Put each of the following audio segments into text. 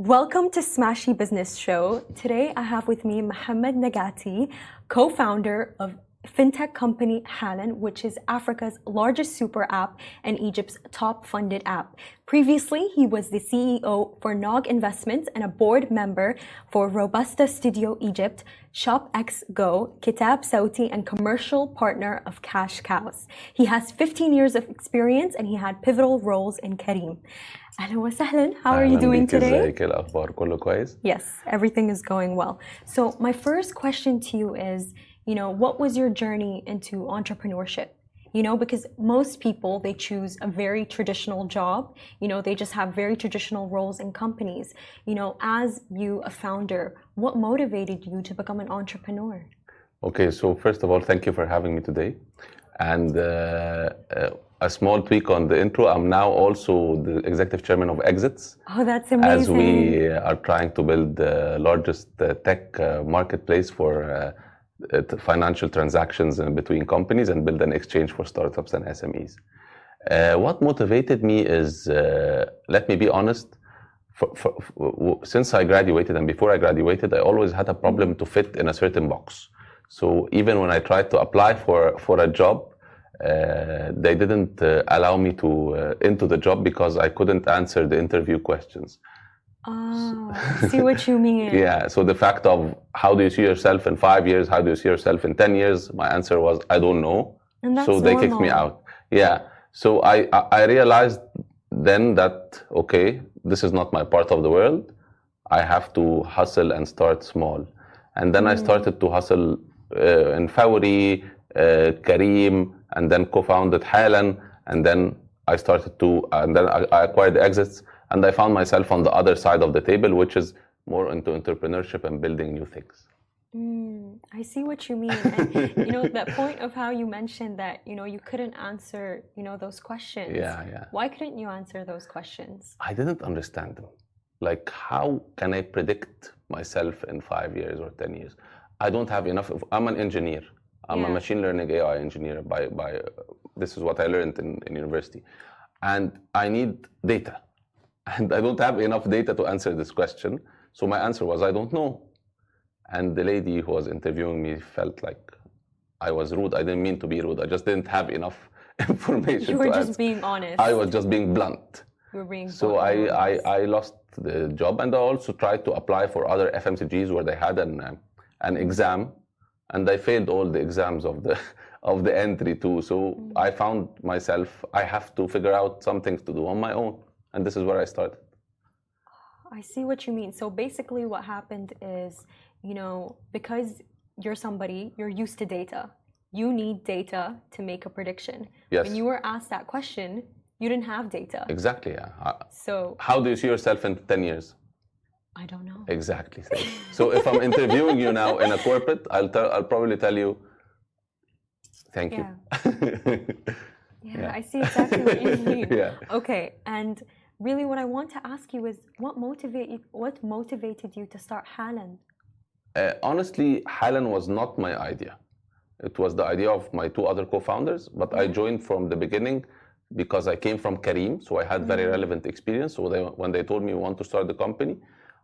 Welcome to Smashy Business Show. Today I have with me Mohamed Nagaty, co-founder of fintech company Halan, which is Africa's largest super app and Egypt's top funded app. Previously, he was the CEO for Nog Investments and a board member for Robusta Studio Egypt, ShopX Go, Kitab Sauti, and commercial partner of Cash Cows. He has 15 years of experience and he had pivotal roles in Careem. أهلا وسهلا. How are you doing today? ازيك الأخبار كله كويس؟ Yes, everything is going well. So my first question to you is, what was your journey into entrepreneurship? Because most people, they choose a very traditional job. They just have very traditional roles in companies. As you, a founder, what motivated you to become an entrepreneur? Okay, so first of all, thank you for having me today. And a small tweak on the intro, I'm now also the executive chairman of Exits. Oh, that's amazing. As we are trying to build the largest tech marketplace for financial transactions between companies and build an exchange for startups and SMEs. What motivated me is, let me be honest, since I graduated and before I graduated, I always had a problem to fit in a certain box. So even when I tried to apply for a job, they didn't allow me to into the job because I couldn't answer the interview questions. Oh, I see what you mean. Yeah, so the fact of how do you see yourself in 5 years, how do you see yourself in 10 years, my answer was, I don't know. And that's so they kicked me out. Yeah, so I realized then that, okay, this is not my part of the world. I have to hustle and start small. And then I started to hustle in Fawri, Careem, and then co-founded Halan, and then I acquired Exits, and I found myself on the other side of the table, which is more into entrepreneurship and building new things. I see what you mean. And, that point of how you mentioned that, you couldn't answer, those questions. Yeah. Why couldn't you answer those questions? I didn't understand them. Like, how can I predict myself in 5 years or 10 years? I don't have enough. I'm an engineer. I'm a machine learning AI engineer by this is what I learned in university. And I need data. And I don't have enough data to answer this question. So my answer was, I don't know. And the lady who was interviewing me felt like I was rude. I didn't mean to be rude. I just didn't have enough information. You were just being honest. I was just being blunt. You were being blunt. So I lost the job, and I also tried to apply for other FMCGs where they had an exam, and I failed all the exams of the entry too. So I found myself, I have to figure out some things to do on my own. And this is where I started. I see what you mean. So basically what happened is, because you're somebody, you're used to data. You need data to make a prediction. Yes. When you were asked that question, you didn't have data. Exactly, yeah. So how do you see yourself in 10 years? I don't know. Exactly. So if I'm interviewing you now in a corporate, I'll probably tell you, thank you. Yeah, I see exactly what you mean. Yeah. Okay, and really what I want to ask you is, what motivated you to start Halan? Honestly, Halan was not my idea. It was the idea of my two other co-founders, but I joined from the beginning because I came from Careem, so I had very relevant experience. So when they told me we want to start the company,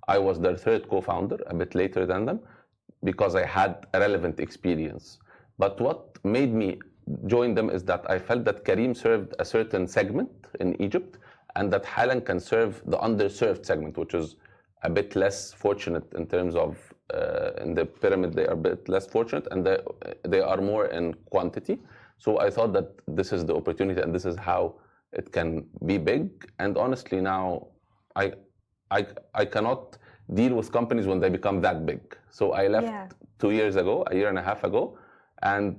I was their third co-founder, a bit later than them, because I had a relevant experience. But what made me join them is that I felt that Careem served a certain segment in Egypt, and that Halan can serve the underserved segment, which is a bit less fortunate in terms of, in the pyramid, they are a bit less fortunate, and they are more in quantity. So I thought that this is the opportunity, and this is how it can be big. And honestly, now I cannot deal with companies when they become that big. So I left 2 years ago, a year and a half ago, and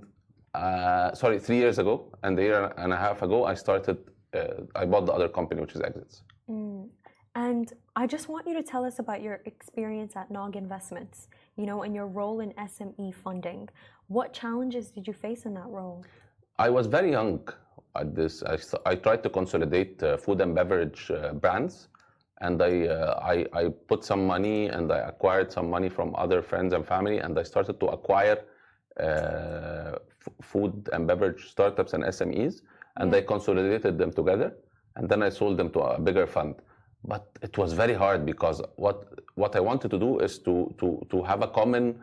3 years ago, and a year and a half ago, I bought the other company, which is Exits. And I just want you to tell us about your experience at Nog Investments, and your role in SME funding. What challenges did you face in that role? I was very young at this. I tried to consolidate food and beverage brands, and I put some money, and I acquired some money from other friends and family, and I started to acquire food and beverage startups and SMEs, and I consolidated them together, and then I sold them to a bigger fund. but it was very hard because what I wanted to do is to have a common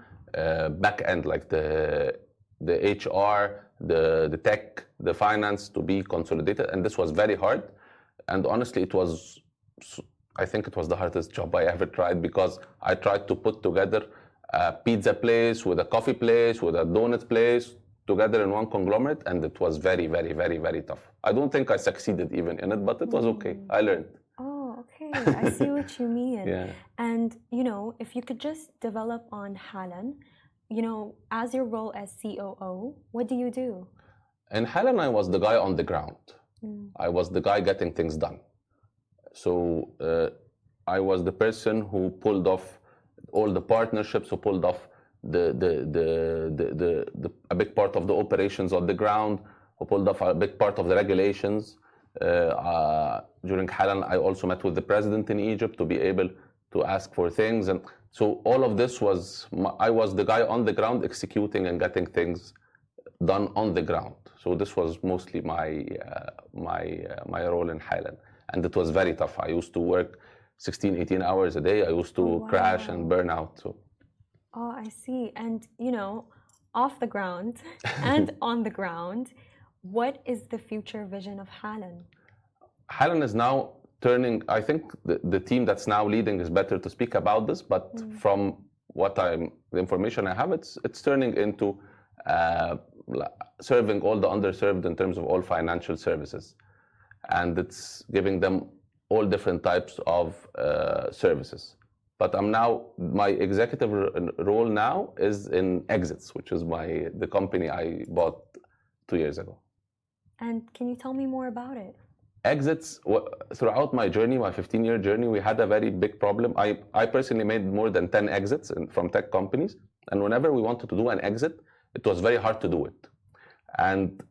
back end, like the HR, the tech, the finance to be consolidated, and this was very hard. And honestly, I think it was the hardest job I ever tried, because I tried to put together a pizza place with a coffee place with a donut place together in one conglomerate, and it was very, very, very, very tough. I don't think I succeeded even in it, but it was okay. I learned. Oh, okay. I see what you mean. Yeah. And, if you could just develop on Halan, as your role as COO, what do you do? In Halan, I was the guy on the ground. I was the guy getting things done. So I was the person who pulled off all the partnerships, who pulled off a big part of the operations on the ground, who pulled off a big part of the regulations. During Halan, I also met with the president in Egypt to be able to ask for things. And so all of this I was the guy on the ground executing and getting things done on the ground. So this was mostly my role in Halan. And it was very tough. I used to work 16, 18 hours a day. I used to crash and burn out. So. Oh, I see. And, off the ground and on the ground, what is the future vision of Halan? Halan is now turning, I think the team that's now leading is better to speak about this, but from the information I have, it's turning into serving all the underserved in terms of all financial services. And it's giving them all different types of services. But my executive role now is in Exits, which is the company I bought 2 years ago. And can you tell me more about it? Exits, throughout my journey, my 15-year journey, we had a very big problem. I personally made more than 10 exits from tech companies. And whenever we wanted to do an exit, it was very hard to do it. And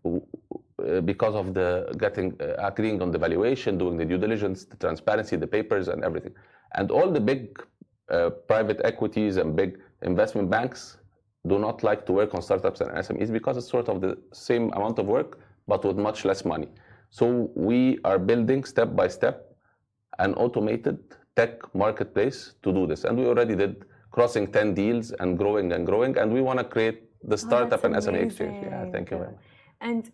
because of agreeing on the valuation, doing the due diligence, the transparency, the papers, and everything. And all the big private equities and big investment banks do not like to work on startups and SMEs because it's sort of the same amount of work, but with much less money. So we are building step by step an automated tech marketplace to do this. And we already did, crossing 10 deals and growing, and we want to create the startup and SME exchange. Yeah, thank you very much. And,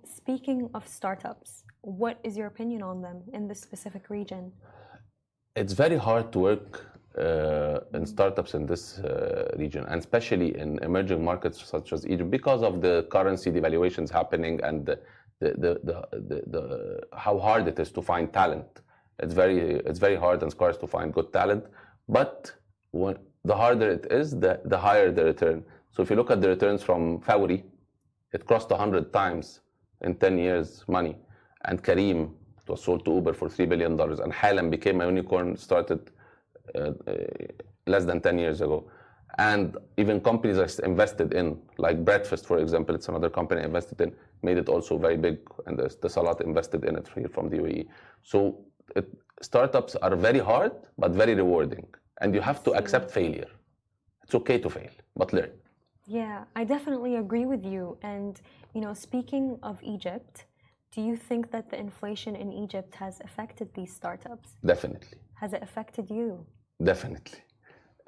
speaking of startups, what is your opinion on them in this specific region? It's very hard to work in startups in this region, and especially in emerging markets such as Egypt, because of the currency devaluations happening and how hard it is to find talent. It's very hard and scarce to find good talent. But the harder it is, the higher the return. So if you look at the returns from Fawri, it crossed 100 times in 10 years money. And Careem, it was sold to Uber for $3 billion. And Halan became a unicorn, started less than 10 years ago. And even companies I invested in, like Breakfast, for example, it's another company I invested in, made it also very big. And the Salat invested in it here from the UAE. So startups are very hard, but very rewarding. And you have to accept failure. It's okay to fail, but learn. Yeah, I definitely agree with you. And, speaking of Egypt, do you think that the inflation in Egypt has affected these startups? Definitely. Has it affected you? Definitely.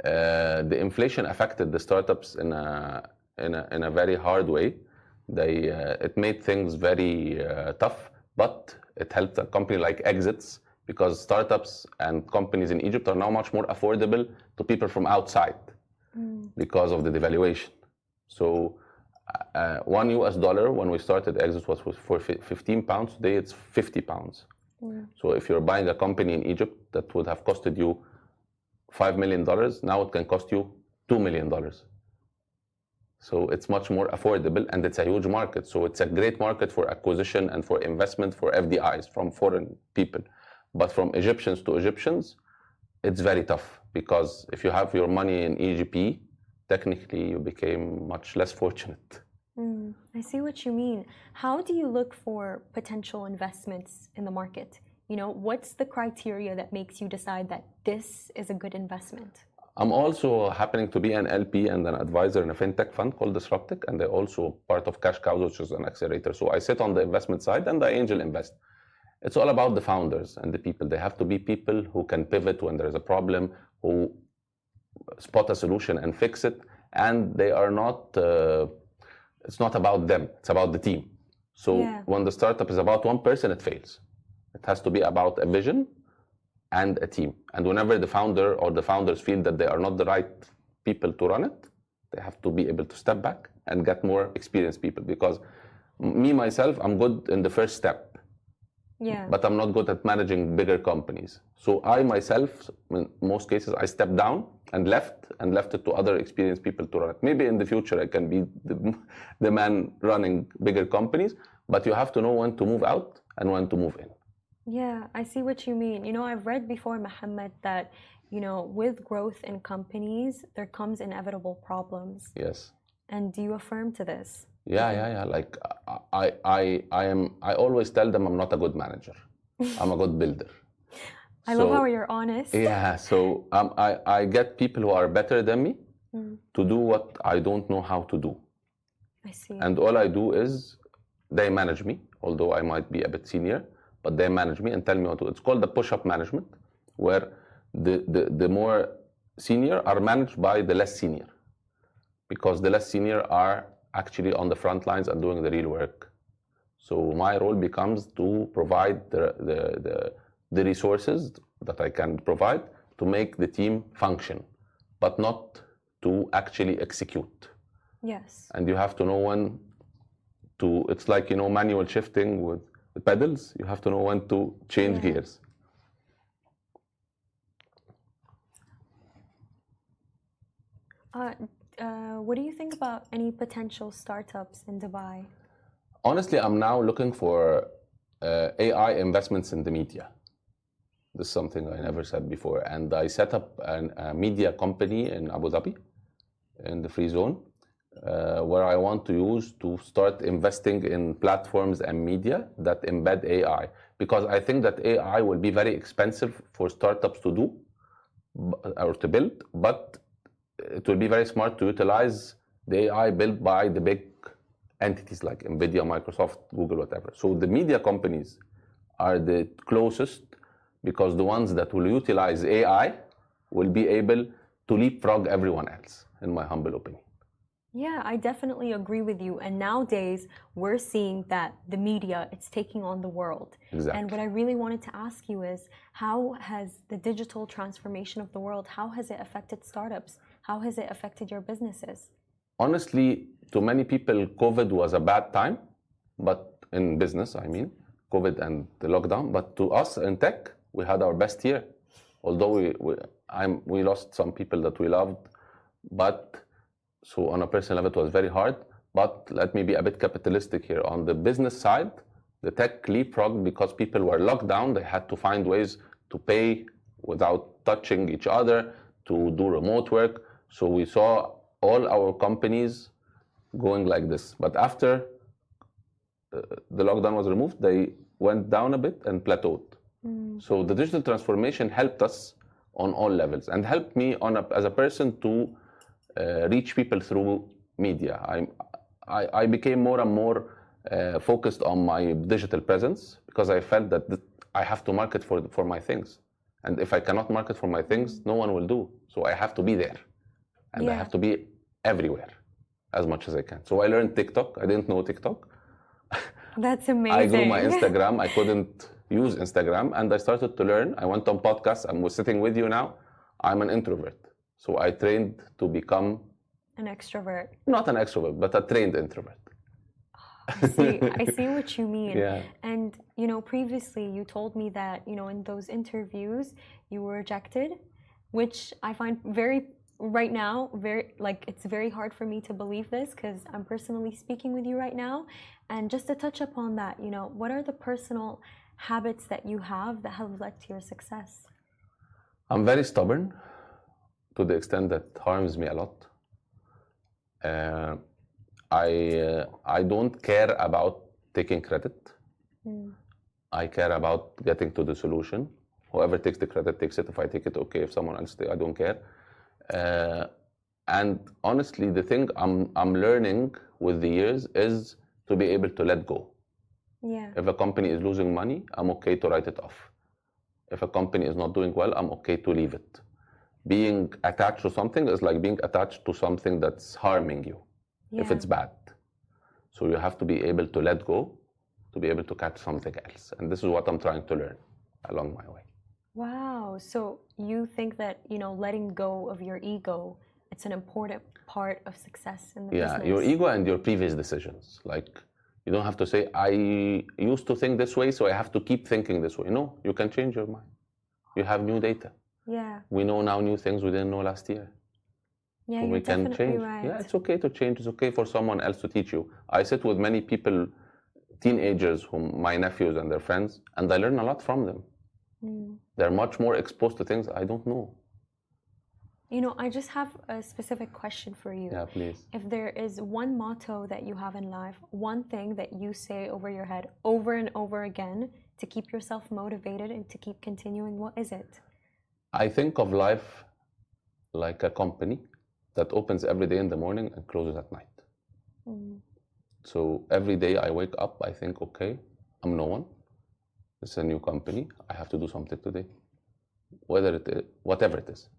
The inflation affected the startups in a very hard way. It made things very tough, but it helped a company like Exits, because startups and companies in Egypt are now much more affordable to people from outside because of the devaluation. So $1 when we started Exits was for 15 pounds. Today it's 50 pounds. So if you're buying a company in Egypt that would have costed you $5 million, now it can cost you $2 million. So it's much more affordable, and it's a huge market. So it's a great market for acquisition and for investment for FDIs from foreign people. But from Egyptians to Egyptians, it's very tough, because if you have your money in EGP, technically you became much less fortunate. I see what you mean. How do you look for potential investments in the market? What's the criteria that makes you decide that this is a good investment? I'm also happening to be an LP and an advisor in a fintech fund called Disruptic, and they're also part of Cash Cows, which is an accelerator. So I sit on the investment side and I angel invest. It's all about the founders and the people. They have to be people who can pivot when there is a problem, who spot a solution and fix it. And they are not, it's not about them, it's about the team. So when the startup is about one person, it fails. It has to be about a vision and a team. And whenever the founder or the founders feel that they are not the right people to run it, they have to be able to step back and get more experienced people. Because me, myself, I'm good in the first step. Yeah. But I'm not good at managing bigger companies. So I myself, in most cases, I stepped down and left it to other experienced people to run it. Maybe in the future I can be the man running bigger companies, but you have to know when to move out and when to move in. Yeah, I see what you mean. You know, I've read before, Mohamed, that, you know, with growth in companies, there comes inevitable problems. Yes. And do you affirm to this? Yeah. Like I always tell them I'm not a good manager. I'm a good builder. I love how you're honest. Yeah, so I get people who are better than me to do what I don't know how to do. I see. And all I do is they manage me, although I might be a bit senior, but they manage me and tell me what to do. It's called the push-up management, where the more senior are managed by the less senior, because the less senior are actually on the front lines and doing the real work. So my role becomes to provide the resources that I can provide to make the team function, but not to actually execute. Yes. And you have to know when to, it's like, you know, manual shifting with the pedals, you have to know when to change gears. What do you think about any potential startups in Dubai? Honestly, I'm now looking for AI investments in the media. This is something I never said before. And I set up a media company in Abu Dhabi, in the free zone, where I want to use to start investing in platforms and media that embed AI. Because I think that AI will be very expensive for startups to do or to build, but it will be very smart to utilize the AI built by the big entities like NVIDIA, Microsoft, Google, whatever. So the media companies are the closest, because the ones that will utilize AI will be able to leapfrog everyone else, in my humble opinion. Yeah, I definitely agree with you. And nowadays, we're seeing that the media, it's taking on the world. Exactly. And what I really wanted to ask you is, how has the digital transformation of the world, how has it affected startups? How has it affected your businesses? Honestly, to many people, COVID was a bad time, but in business, I mean, COVID and the lockdown. But to us in tech, we had our best year. Although we lost some people that we loved, but so on a personal level, it was very hard. But let me be a bit capitalistic here. On the business side, the tech leapfrogged because people were locked down. They had to find ways to pay without touching each other, to do remote work. So we saw all our companies going like this. But after the lockdown was removed, they went down a bit and plateaued. So the digital transformation helped us on all levels and helped me as a person to reach people through media. I became more and more focused on my digital presence, because I felt that I have to market for my things. And if I cannot market for my things, no one will do. So I have to be there. And I have to be everywhere as much as I can. So I learned TikTok. I didn't know TikTok. That's amazing. I grew my Instagram. I couldn't use Instagram. And I started to learn. I went on podcasts. I'm sitting with you now. I'm an introvert. So I trained to become an extrovert. Not an extrovert, but a trained introvert. I see what you mean. Yeah. And, you know, previously you told me that, you know, in those interviews you were rejected, which I find right now, it's very hard for me to believe this, because I'm personally speaking with you right now. And just to touch upon that, you know, what are the personal habits that you have that have led to your success? I'm very stubborn to the extent that harms me a lot. I don't care about taking credit. I care about getting to the solution. Whoever takes the credit takes it. If I take it, okay. If someone else takes it, I don't care. And honestly, the thing I'm learning with the years is to be able to let go. Yeah. If a company is losing money, I'm okay to write it off. If a company is not doing well, I'm okay to leave it. Being attached to something is like being attached to something that's harming you, if it's bad. So you have to be able to let go, to be able to catch something else. And this is what I'm trying to learn along my way. Wow. So you think that, letting go of your ego, it's an important part of success in the business. Your ego and your previous decisions. Like, you don't have to say, I used to think this way, so I have to keep thinking this way. No, you can change your mind. You have new data. Yeah. We know now new things we didn't know last year. Yeah, So you're we can definitely change. right. Yeah, it's okay to change. It's okay for someone else to teach you. I sit with many people, teenagers, my nephews and their friends, and I learn a lot from them. They're much more exposed to things I don't know. I just have a specific question for you. Yeah, please. If there is one motto that you have in life, one thing that you say over your head over and over again to keep yourself motivated and to keep continuing, what is it? I think of life like a company that opens every day in the morning and closes at night. So every day I wake up, I think, okay, I'm no one. It's a new company. I have to do something today, whatever it is.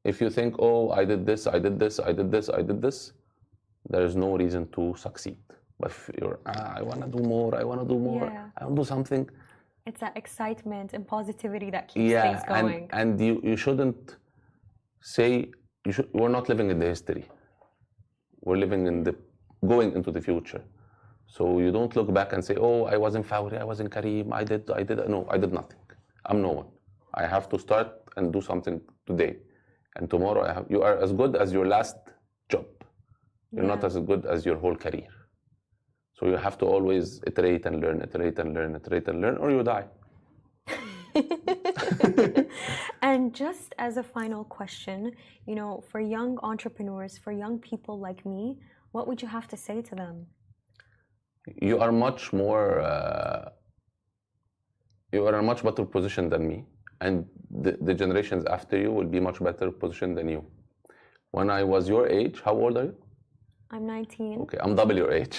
If you think, oh, I did this, I did this, I did this, I did this, there is no reason to succeed. But if you're, I want to do more, I want to do more, I want to do something. It's that excitement and positivity that keeps things going. And you shouldn't say, we're not living in the history. We're living in going into the future. So you don't look back and say, oh, I was in Fawri, I was in Careem, I did. No, I did nothing. I'm no one. I have to start and do something today. And tomorrow you are as good as your last job. You're not as good as your whole career. So you have to always iterate and learn, iterate and learn, iterate and learn, or you die. And just as a final question, for young entrepreneurs, for young people like me, what would you have to say to them? You are much more, you are in a much better position than me. And the generations after you will be much better positioned than you. When I was your age, how old are you? I'm 19. Okay, I'm double your age.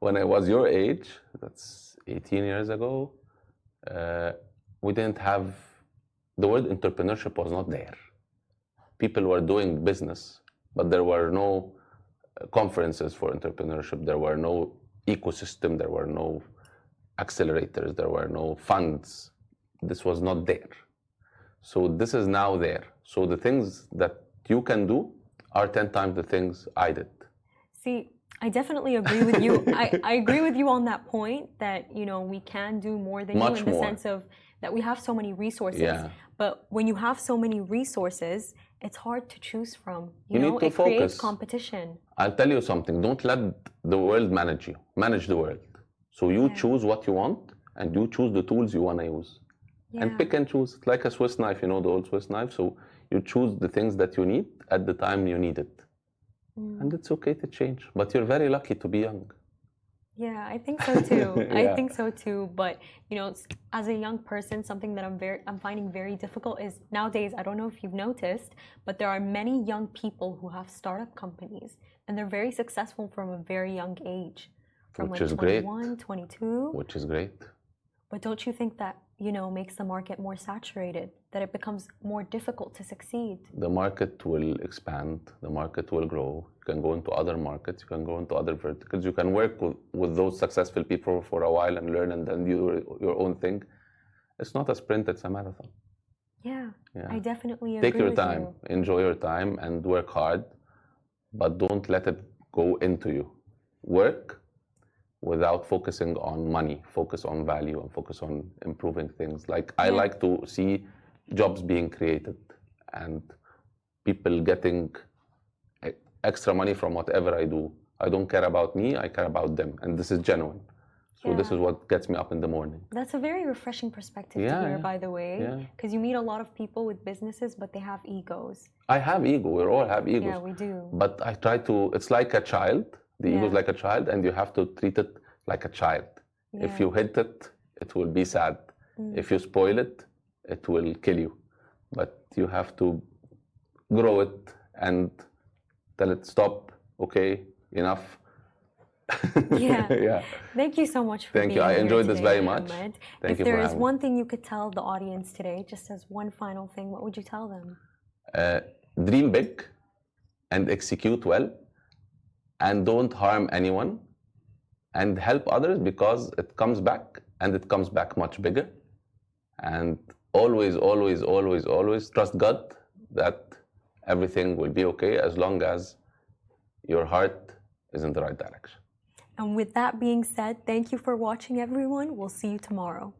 When I was your age, that's 18 years ago, we didn't have, the word entrepreneurship was not there. People were doing business, but there were no conferences for entrepreneurship. There were no ecosystem. There were no accelerators. There were no funds. This was not there. So this is now there. So the things that you can do are 10 times the things I did. See, I definitely agree with you. I agree with you on that point that, we can do more than Much you in the more. sense of that we have so many resources. Yeah. But when you have so many resources, it's hard to choose from. You need to it focus. Creates competition. I'll tell you something. Don't let the world manage you. Manage the world. So you choose what you want and you choose the tools you want to use. Yeah. And pick and choose. It's like a Swiss knife, the old Swiss knife. So you choose the things that you need at the time you need it. And it's okay to change. But you're very lucky to be young. Yeah, I think so too. I think so too. But as a young person, something that I'm finding very difficult is nowadays. I don't know if you've noticed, but there are many young people who have startup companies, and they're very successful from a very young age, from Which like is 21, great. 22. Which is great. But don't you think that makes the market more saturated? That it becomes more difficult to succeed? The market will expand. The market will grow. You can go into other markets. You can go into other verticals. You can work with those successful people for a while and learn and then do your own thing. It's not a sprint, it's a marathon. Yeah. I definitely agree. Take your time, enjoy your time and work hard, but don't let it go into you. Work without focusing on money, focus on value and focus on improving things. Like I like to see jobs being created and people getting extra money from whatever I do. I don't care about me, I care about them. And this is genuine. So this is what gets me up in the morning. That's a very refreshing perspective to hear, by the way. Because you meet a lot of people with businesses, but they have egos. I have ego, we all have egos. Yeah, we do. But I try to, it's like a child. The ego is like a child and you have to treat it like a child. If you hit it, it will be sad. If you spoil it, it will kill you. But you have to grow it and tell it, stop, okay, enough. Yeah. Yeah. Thank you so much for Thank being you. I here enjoyed this today, very much. Mohammed. Thank If you there for is having me. one thing you could tell the audience today, just as one final thing, what would you tell them? Dream big and execute well, and don't harm anyone, and help others, because it comes back, and it comes back much bigger. And always, always, always, always trust God that everything will be okay as long as your heart is in the right direction. And with that being said, thank you for watching, everyone. We'll see you tomorrow.